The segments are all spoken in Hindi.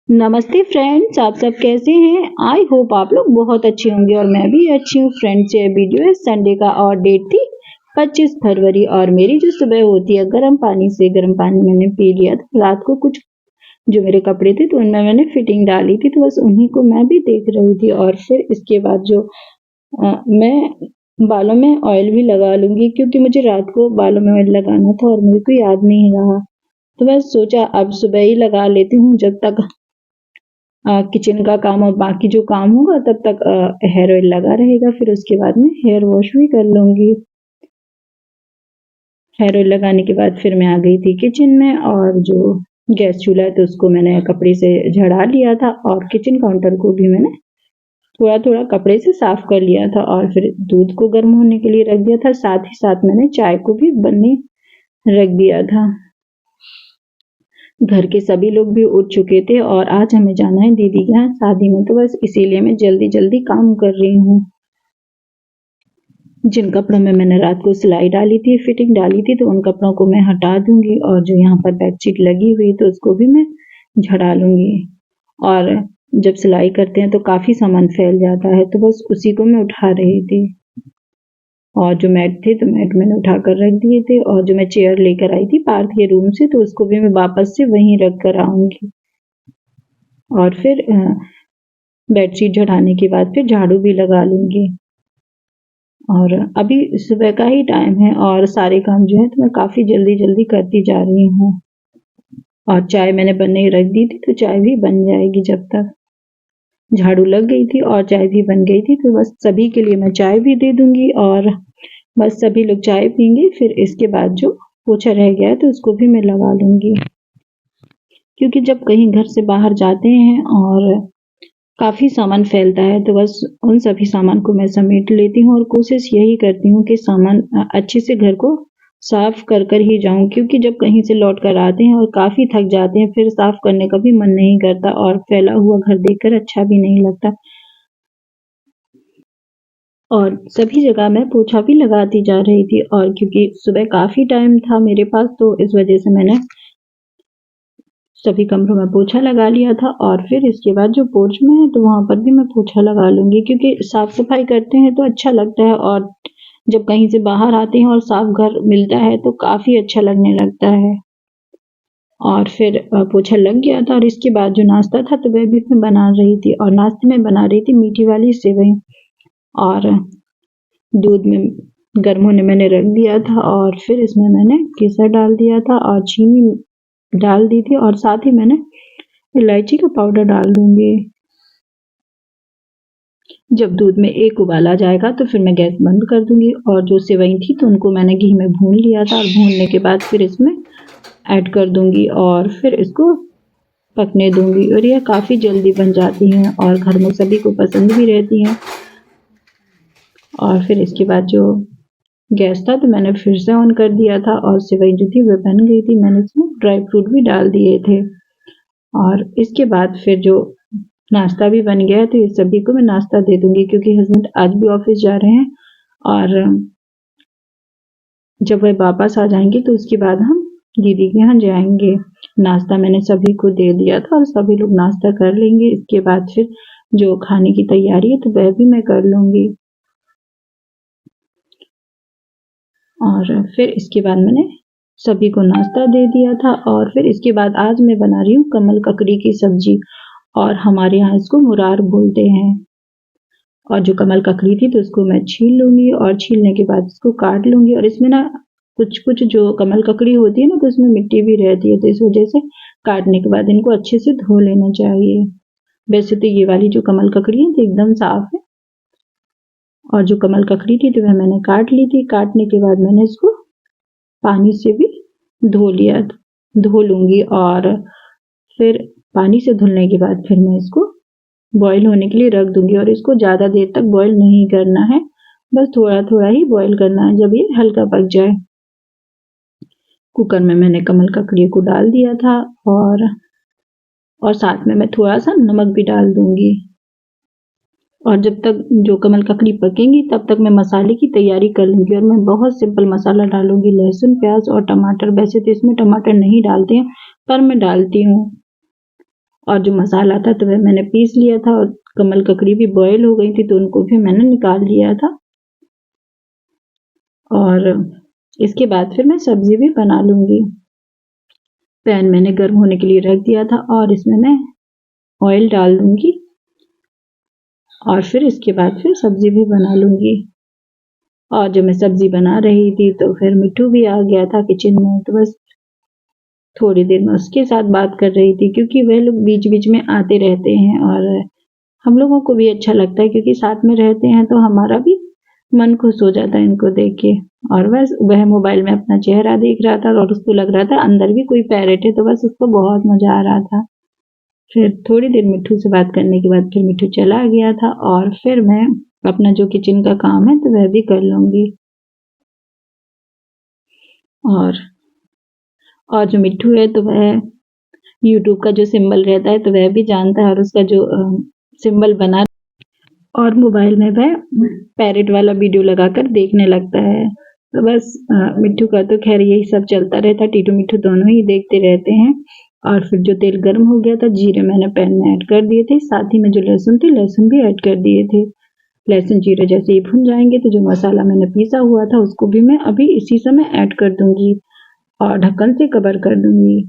नमस्ते फ्रेंड्स, आप सब कैसे हैं। आई होप आप लोग बहुत अच्छे होंगे और मैं भी अच्छी हूँ। फ्रेंड्स, ये वीडियो है संडे का और डेट थी 25 फरवरी और मेरी जो सुबह होती है गर्म पानी मैंने पी लिया था। रात को कुछ जो मेरे कपड़े थे तो उनमें मैंने फिटिंग डाली थी, तो बस उन्हीं को मैं भी देख रही थी। और फिर इसके बाद जो मैं बालों में ऑयल भी लगा लूंगी, क्योंकि मुझे रात को बालों में ऑयल लगाना था और मेरे को याद नहीं रहा, तो बस सोचा अब सुबह ही लगा लेती हूँ, जब तक किचन का काम और बाकी जो काम होगा तब तक हेयर ऑयल लगा रहेगा। फिर उसके बाद में हेयर वॉश भी कर लूंगी। हेयर ऑयल लगाने के बाद फिर मैं आ गई थी किचन में, और जो गैस चूल्हा है तो उसको मैंने कपड़े से झड़ा लिया था और किचन काउंटर को भी मैंने थोड़ा थोड़ा कपड़े से साफ कर लिया था। और फिर दूध को गर्म होने के लिए रख दिया था, साथ ही साथ मैंने चाय को भी बनने रख दिया था। घर के सभी लोग भी उठ चुके थे और आज हमें जाना है दीदी के यहाँ शादी में, तो बस इसीलिए मैं जल्दी जल्दी काम कर रही हूँ। जिन कपड़ों में मैंने रात को सिलाई डाली थी, फिटिंग डाली थी, तो उन कपड़ों को मैं हटा दूंगी और जो यहाँ पर बेडशीट लगी हुई तो उसको भी मैं झड़ा लूंगी। और जब सिलाई करते हैं तो काफी सामान फैल जाता है, तो बस उसी को मैं उठा रही थी। और जो मैट थे तो मैट मैंने उठाकर रख दिए थे, और जो मैं चेयर लेकर आई थी पार्थ के रूम से तो उसको भी मैं वापस से वहीं रख कर आऊंगी। और फिर बेडशीट झड़ाने के बाद फिर झाड़ू भी लगा लूंगी। और अभी सुबह का ही टाइम है और सारे काम जो है तो मैं काफी जल्दी जल्दी करती जा रही हूँ। और चाय मैंने बनने रख दी थी, तो चाय भी बन जाएगी जब तक। झाड़ू लग गई थी और चाय भी बन गई थी, तो बस सभी के लिए मैं चाय भी दे दूंगी और बस सभी लोग चाय पियेंगे। फिर इसके बाद जो पोछा रह गया है तो उसको भी मैं लगा लूंगी, क्योंकि जब कहीं घर से बाहर जाते हैं और काफी सामान फैलता है तो बस उन सभी सामान को मैं समेट लेती हूँ और कोशिश यही करती हूँ कि सामान अच्छे से घर को साफ कर कर ही जाऊं, क्योंकि जब कहीं से लौट कर आते हैं और काफी थक जाते हैं फिर साफ करने का भी मन नहीं करता और फैला हुआ घर देखकर अच्छा भी नहीं लगता। और सभी जगह मैं पोछा भी लगाती जा रही थी, और क्योंकि सुबह काफी टाइम था मेरे पास तो इस वजह से मैंने सभी कमरों में पोछा लगा लिया था। और फिर इसके बाद जो पोर्च में है तो वहां पर भी मैं पोछा लगा लूंगी, क्योंकि साफ सफाई करते हैं तो अच्छा लगता है, और जब कहीं से बाहर आते हैं और साफ घर मिलता है तो काफी अच्छा लगने लगता है। और फिर पोछा लग गया था, और इसके बाद जो नाश्ता था तो वह भी मैं बना रही थी, और नाश्ते में बना रही थी मीठी वाली सेवई। और दूध में गर्म होने मैंने रख दिया था, और फिर इसमें मैंने केसर डाल दिया था और चीनी डाल दी थी, और साथ ही मैंने इलायची का पाउडर डाल दूंगी। जब दूध में एक उबाल आ जाएगा तो फिर मैं गैस बंद कर दूंगी। और जो सेवई थी तो उनको मैंने घी में भून लिया था, और भूनने के बाद फिर इसमें ऐड कर दूंगी और फिर इसको पकने दूंगी। और यह काफी जल्दी बन जाती हैं और घर में सभी को पसंद भी रहती हैं। और फिर इसके बाद जो गैस था तो मैंने फिर से ऑन कर दिया था, और सेवई जो थी वह बन गई थी। मैंने इसमें ड्राई फ्रूट भी डाल दिए थे, और इसके बाद फिर जो नाश्ता भी बन गया है तो ये सभी को मैं नाश्ता दे दूंगी, क्योंकि हस्बैंड आज भी ऑफिस जा रहे हैं, और जब वह वापस आ जाएंगे तो उसके बाद हम दीदी के यहाँ जाएंगे। नाश्ता मैंने सभी को दे दिया था और सभी लोग नाश्ता कर लेंगे। इसके बाद फिर जो खाने की तैयारी है तो वह भी मैं कर लूंगी। और फिर इसके बाद मैंने सभी को नाश्ता दे दिया था। और फिर इसके बाद आज मैं बना रही हूँ कमल ककड़ी की सब्जी, और हमारे यहाँ इसको मुरार बोलते हैं। और जो कमल ककड़ी थी तो उसको मैं छील लूंगी, और छीलने के बाद इसको काट लूंगी। और इसमें ना कुछ कुछ जो कमल ककड़ी होती है ना तो उसमें मिट्टी भी रहती है, तो इस वजह से काटने के बाद इनको अच्छे से धो लेना चाहिए। वैसे तो ये वाली जो कमल ककड़ी है तो एकदम साफ है, और जो कमल ककड़ी थी तो वह मैंने काट ली थी। काटने के बाद मैंने इसको पानी से भी धो लूंगी, और फिर पानी से धुलने के बाद फिर मैं इसको बॉईल होने के लिए रख दूंगी। और इसको ज़्यादा देर तक बॉईल नहीं करना है, बस थोड़ा थोड़ा ही बॉईल करना है, जब ये हल्का पक जाए। कुकर में मैंने कमल ककड़ी को डाल दिया था, और साथ में मैं थोड़ा सा नमक भी डाल दूंगी। और जब तक जो कमल ककड़ी पकेंगी तब तक मैं मसाले की तैयारी कर लूंगी। और मैं बहुत सिंपल मसाला डालूंगी, लहसुन प्याज और टमाटर। वैसे तो इसमें टमाटर नहीं डालते हैं पर मैं डालती हूँ। और जो मसाला था तो वह मैंने पीस लिया था और कमल ककड़ी भी बॉयल हो गई थी तो उनको भी मैंने निकाल लिया था। और इसके बाद फिर मैं सब्जी भी बना लूँगी। पैन मैंने गर्म होने के लिए रख दिया था और इसमें मैं ऑयल डाल दूँगी और फिर इसके बाद फिर सब्जी भी बना लूँगी। और जब मैं सब्जी बना रही थी तो फिर मिट्ठू भी आ गया था किचन में, तो बस थोड़ी देर मैं उसके साथ बात कर रही थी क्योंकि वह लोग बीच-बीच में आते रहते हैं और हम लोगों को भी अच्छा लगता है क्योंकि साथ में रहते हैं तो हमारा भी मन खुश हो जाता है इनको देख के। और बस वह मोबाइल में अपना चेहरा देख रहा था और उसको लग रहा था अंदर भी कोई पैरेट है, तो बस उसको बहुत मज़ा आ रहा था। फिर थोड़ी देर मिट्ठू से बात करने के बाद फिर मिट्ठू चला गया था और फिर मैं अपना जो किचन का काम है तो वह भी कर लूँगी। और जो मिट्ठू है तो वह यूट्यूब का जो सिंबल रहता है तो वह भी जानता है और उसका जो सिंबल बना और मोबाइल में वह पैरेट वाला वीडियो लगाकर देखने लगता है। तो बस मिट्ठू का तो खैर यही सब चलता रहता है, टीटू मिट्ठू दोनों ही देखते रहते हैं। और फिर जो तेल गर्म हो गया था, जीरे मैंने पैन में ऐड कर दिए थे, साथ ही में जो लहसुन थे लहसुन भी ऐड कर दिए थे। लहसुन जीरे जैसे ही भुन जाएंगे तो जो मसाला मैंने पीसा हुआ था उसको भी मैं अभी इसी समय ऐड कर दूंगी और ढक्कन से कवर कर दूंगी।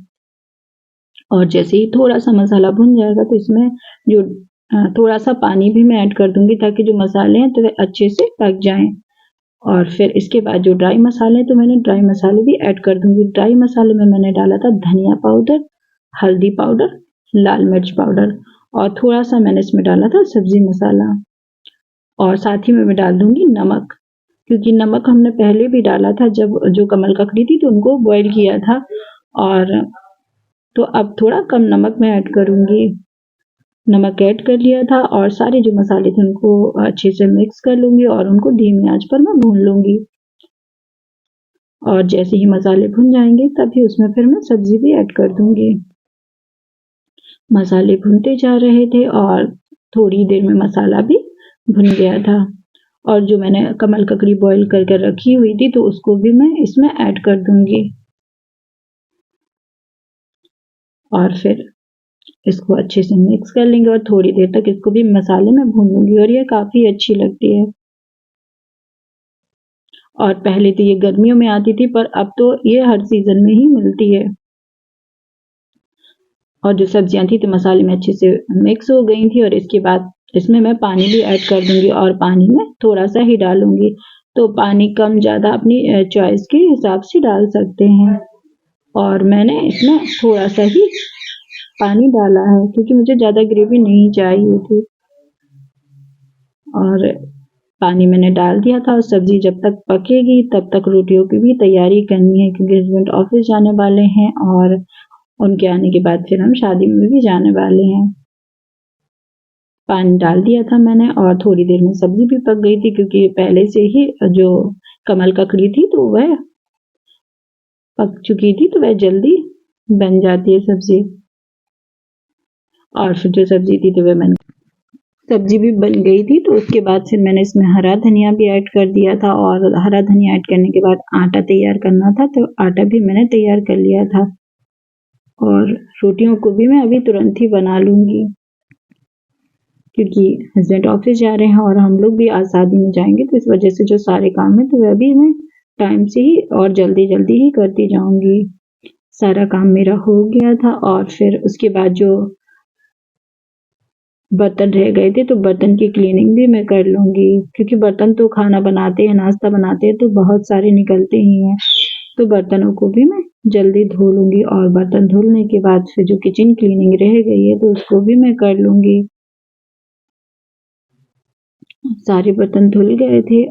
और जैसे ही थोड़ा सा मसाला भुन जाएगा तो इसमें जो थोड़ा सा पानी भी मैं ऐड कर दूंगी ताकि जो मसाले हैं तो वे अच्छे से पक जाएं। और फिर इसके बाद जो ड्राई मसाले हैं तो मैंने ड्राई मसाले भी ऐड कर दूंगी। ड्राई मसाले में मैंने डाला था धनिया पाउडर, हल्दी पाउडर, लाल मिर्च पाउडर और थोड़ा सा मैंने इसमें डाला था सब्जी मसाला। और साथ ही में मैं डाल दूंगी नमक, क्योंकि नमक हमने पहले भी डाला था जब जो कमल ककड़ी थी तो उनको बॉईल किया था। और तो अब थोड़ा कम नमक मैं ऐड करूंगी। नमक ऐड कर लिया था और सारे जो मसाले थे उनको अच्छे से मिक्स कर लूंगी और उनको धीमी आंच पर मैं भून लूंगी। और जैसे ही मसाले भुन जाएंगे तभी उसमें फिर मैं सब्जी भी ऐड कर दूंगी। मसाले भुनते जा रहे थे और थोड़ी देर में मसाला भी भुन गया था। और जो मैंने कमल ककड़ी बॉईल करके रखी हुई थी तो उसको भी मैं इसमें ऐड कर दूंगी और फिर इसको अच्छे से मिक्स कर लेंगे और थोड़ी देर तक इसको भी मसाले में भून लूंगी और ये काफी अच्छी लगती है। और पहले तो ये गर्मियों में आती थी पर अब तो ये हर सीजन में ही मिलती है। और जो सब्जियां थी तो मसाले में अच्छे से मिक्स हो गई थी और इसके बाद इसमें मैं पानी भी ऐड कर दूंगी और पानी में थोड़ा सा ही डालूंगी। तो पानी कम ज़्यादा अपनी चॉइस के हिसाब से डाल सकते हैं। और मैंने इसमें थोड़ा सा ही पानी डाला है क्योंकि मुझे ज़्यादा ग्रेवी नहीं चाहिए थी। और पानी मैंने डाल दिया था और सब्जी जब तक पकेगी तब तक रोटियों की भी तैयारी करनी है क्योंकि हस्बैंड ऑफिस जाने वाले हैं और उनके आने के बाद फिर हम शादी में भी जाने वाले हैं। पानी डाल दिया था मैंने और थोड़ी देर में सब्जी भी पक गई थी क्योंकि पहले से ही जो कमल ककड़ी थी तो वह पक चुकी थी तो वह जल्दी बन जाती है सब्जी। और फिर जो सब्जी थी तो वह सब्जी भी बन गई थी तो उसके बाद फिर मैंने इसमें हरा धनिया भी ऐड कर दिया था और हरा धनिया ऐड करने के बाद आटा तैयार करना था तो आटा भी मैंने तैयार कर लिया था। और रोटियों को भी मैं अभी तुरंत ही बना लूंगी क्योंकि हस्बैंड ऑफिस जा रहे हैं और हम लोग भी आज शादी में जाएंगे तो इस वजह से जो सारे काम है तो वह भी मैं टाइम से ही और जल्दी जल्दी ही करती जाऊंगी। सारा काम मेरा हो गया था और फिर उसके बाद जो बर्तन रह गए थे तो बर्तन की क्लीनिंग भी मैं कर लूंगी क्योंकि बर्तन तो खाना बनाते हैं नाश्ता बनाते हैं तो बहुत सारे निकलते ही हैं। तो बर्तनों को भी मैं जल्दी धो लूंगी और बर्तन धुलने के बाद फिर जो किचन क्लीनिंग रह गई है तो उसको भी मैं कर लूंगी। सारे बर्तन धुल गए थे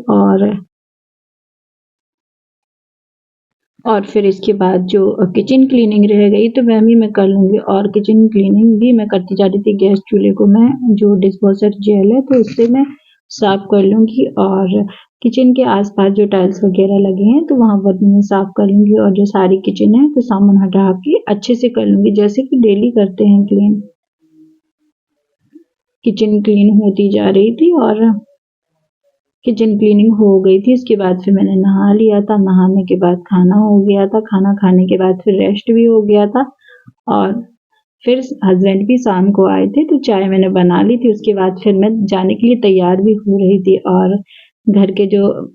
और फिर इसके बाद जो किचन क्लीनिंग रह गई तो वह भी मैं कर लूंगी। और किचन क्लीनिंग भी मैं करती जा रही थी। गैस चूल्हे को मैं जो डिशवॉशर जेल है तो उससे मैं साफ कर लूंगी और किचन के आसपास जो टाइल्स वगैरह लगे हैं तो वहां पर भी मैं साफ कर लूंगी और जो सारी किचन है तो सामान हटा के अच्छे से कर लूंगी जैसे कि डेली करते हैं क्लीन। किचन क्लीन होती जा रही थी और किचन क्लीनिंग हो गई थी। इसके बाद फिर मैंने नहा लिया था। नहाने के बाद खाना हो गया था। खाना खाने के बाद फिर रेस्ट भी हो गया था और फिर हस्बैंड भी शाम को आए थे तो चाय मैंने बना ली थी। उसके बाद फिर मैं जाने के लिए तैयार भी हो रही थी और घर के जो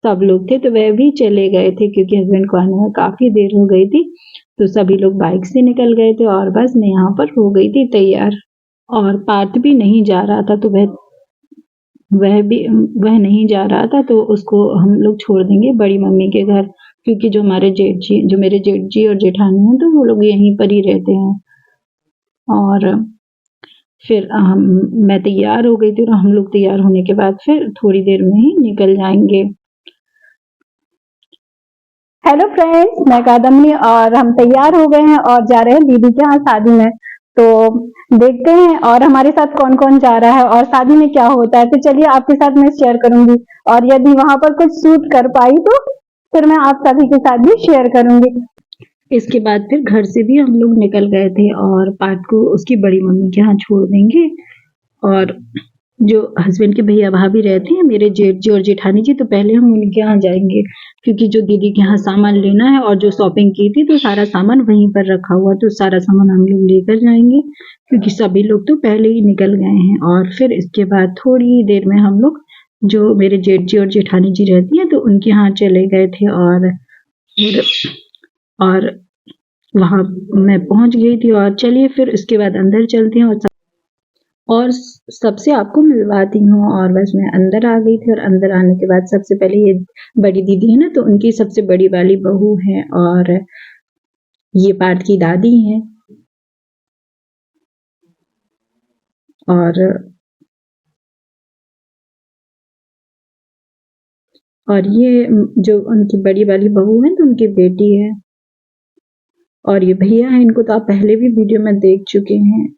सब लोग थे तो वह भी चले गए थे क्योंकि हस्बैंड को आने में काफ़ी देर हो गई थी। तो सभी लोग बाइक से निकल गए थे और बस मैं यहाँ पर हो गई थी तैयार। और पार्थ भी नहीं जा रहा था तो वह नहीं जा रहा था तो उसको हम लोग छोड़ देंगे बड़ी मम्मी के घर, क्योंकि जो मेरे जेठ जी और जेठानी हैं तो वो लोग यहीं पर ही रहते हैं। और फिर मैं तैयार हो गई थी और हम लोग तैयार होने के बाद फिर थोड़ी देर में ही निकल जाएंगे। हेलो फ्रेंड्स, मैं कादम्बनी और हम तैयार हो गए हैं और जा रहे हैं दीदी के यहाँ शादी में। तो देखते हैं और हमारे साथ कौन कौन जा रहा है और शादी में क्या होता है। तो चलिए आपके साथ मैं शेयर करूंगी और यदि वहां पर कुछ शूट कर पाई तो फिर मैं आप सभी के साथ भी शेयर करूंगी। इसके बाद फिर घर से भी हम लोग निकल गए थे और पार्थ को उसकी बड़ी मम्मी के यहाँ छोड़ देंगे। और जो हस्बैंड के भैया भाभी रहते हैं मेरे जेठ जी और जेठानी जी, तो पहले हम उनके यहाँ जाएंगे क्योंकि जो दीदी के यहाँ सामान लेना है और जो शॉपिंग की थी तो सारा सामान वहीं पर रखा हुआ, तो सारा सामान हम लोग लेकर जाएंगे क्योंकि सभी लोग तो पहले ही निकल गए हैं। और फिर इसके बाद थोड़ी देर में हम लोग जो मेरे जेठ जी और जेठानी जी रहती हैं तो उनके यहाँ चले गए थे और वहाँ मैं पहुंच गई थी। और चलिए फिर इसके बाद अंदर चलते हैं और सबसे आपको मिलवाती हूँ। और बस मैं अंदर आ गई थी और अंदर आने के बाद सबसे पहले ये बड़ी दीदी है ना, तो उनकी सबसे बड़ी वाली बहू है और ये पार्थ की दादी है। और ये जो उनकी बड़ी वाली बहू है तो उनकी बेटी है। और ये भैया है, इनको तो आप पहले भी वीडियो में देख चुके हैं।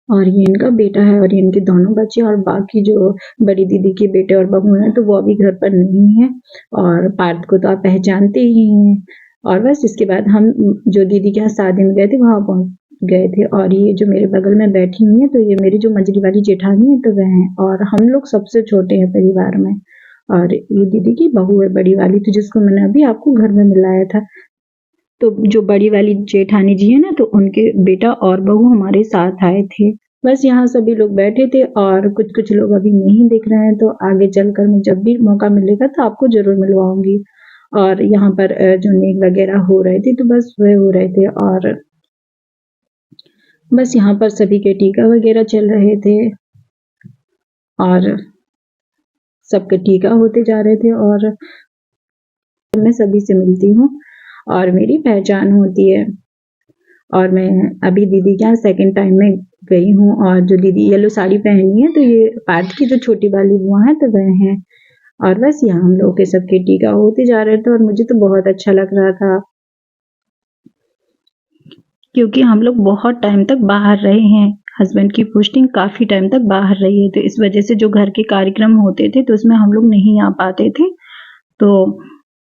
और ये इनका बेटा है और ये इनके दोनों बच्चे। और बाकी जो बड़ी दीदी के बेटे और बहू हैं तो वो अभी घर पर नहीं है। और पार्थ को तो आप पहचानते ही हैं। और बस इसके बाद हम जो दीदी के यहाँ शादी में गए थे वहाँ पहुँच गए थे। और ये जो मेरे बगल में बैठी हुई है तो ये मेरी जो मंजली वाली जेठानी है तो वह है। और हम लोग सबसे छोटे हैं परिवार में। और ये दीदी की बहू है बड़ी वाली, तो जिसको मैंने अभी आपको घर में मिलाया था। तो जो बड़ी वाली जेठानी जी है ना, तो उनके बेटा और बहू हमारे साथ आए थे। बस यहाँ सभी लोग बैठे थे और कुछ लोग अभी नहीं दिख रहे हैं, तो आगे चलकर मैं जब भी मौका मिलेगा तो आपको जरूर मिलवाऊंगी। और यहाँ पर जो नेक वगैरह हो रहे थे तो बस वह हो रहे थे। और बस यहाँ पर सभी के टीका वगैरह चल रहे थे और सबके टीका होते जा रहे थे। और मैं सभी से मिलती हूँ और मेरी पहचान होती है। और मैं अभी दीदी के यहाँ सेकेंड टाइम में गई हूँ। और जो दीदी येलो साड़ी पहनी है तो ये पार्थ की जो छोटी वाली बुआ है तो वह है। और बस यहाँ हम लोग के सबके टीका होते जा रहे थे और मुझे तो बहुत अच्छा लग रहा था क्योंकि हम लोग बहुत टाइम तक बाहर रहे हैं। हस्बैंड की पोस्टिंग काफ़ी टाइम तक बाहर रही है, तो इस वजह से जो घर के कार्यक्रम होते थे तो उसमें हम लोग नहीं आ पाते थे। तो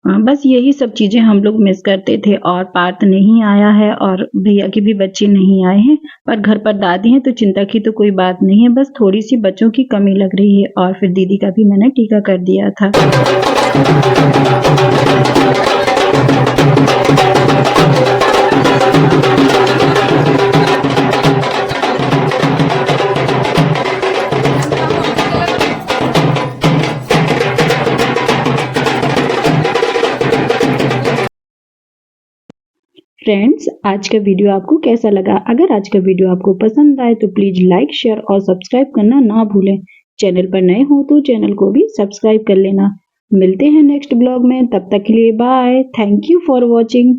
बस यही सब चीज़ें हम लोग मिस करते थे। और पार्थ नहीं आया है और भैया के भी बच्चे नहीं आए हैं, पर घर पर दादी हैं तो चिंता की तो कोई बात नहीं है। बस थोड़ी सी बच्चों की कमी लग रही है। और फिर दीदी का भी मैंने टीका कर दिया था। फ्रेंड्स, आज का वीडियो आपको कैसा लगा? अगर आज का वीडियो आपको पसंद आए तो प्लीज लाइक, शेयर और सब्सक्राइब करना ना भूलें। चैनल पर नए हो तो चैनल को भी सब्सक्राइब कर लेना। मिलते हैं नेक्स्ट ब्लॉग में, तब तक के लिए bye. Thank you for watching.